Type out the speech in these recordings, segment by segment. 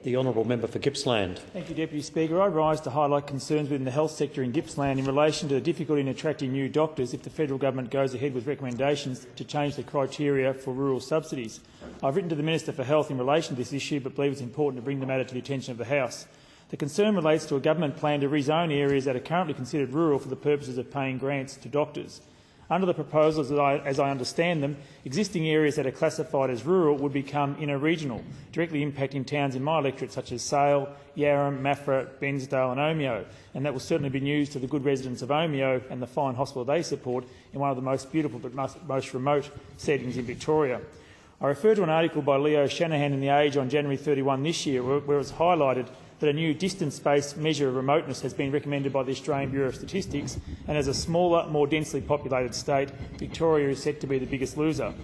The honourable member for Gippsland. Thank you, Deputy Speaker. I rise to highlight concerns within the health sector in Gippsland in relation to the difficulty in attracting new doctors if the federal government goes ahead with recommendations to change the criteria for rural subsidies. I've written to the Minister for Health in relation to this issue but believe it's important to bring the matter to the attention of the House. The concern relates to a government plan to rezone areas that are currently considered rural for the purposes of paying grants to doctors. Under the proposals, as I understand them, existing areas that are classified as rural would become inner-regional, directly impacting towns in my electorate such as Sale, Yarram, Maffra, Bensdale and Omeo, and that will certainly be news to the good residents of Omeo and the fine hospital they support in one of the most beautiful but most remote settings in Victoria. I refer to an article by Leo Shanahan in The Age on January 31 this year where it was highlighted that a new distance-based measure of remoteness has been recommended by the Australian Bureau of Statistics, and as a smaller, more densely populated state, Victoria is set to be the biggest loser.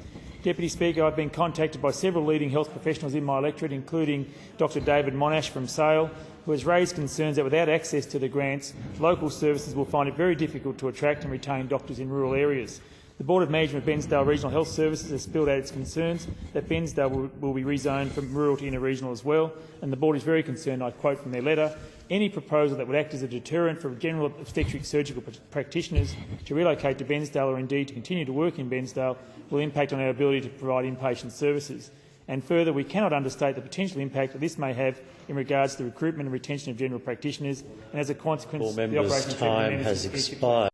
Deputy Speaker, I've been contacted by several leading health professionals in my electorate, including Dr David Monash from Sale, who has raised concerns that without access to the grants, local services will find it very difficult to attract and retain doctors in rural areas. The Board of Management of Bensdale Regional Health Services has spelled out its concerns that Bensdale will be rezoned from rural to inner-regional as well, and the Board is very concerned, I quote from their letter, any proposal that would act as a deterrent for general obstetric surgical practitioners to relocate to Bensdale or indeed to continue to work in Bensdale will impact on our ability to provide inpatient services. And further, we cannot understate the potential impact that this may have in regards to the recruitment and retention of general practitioners, and as a consequence, the operation of time has expired.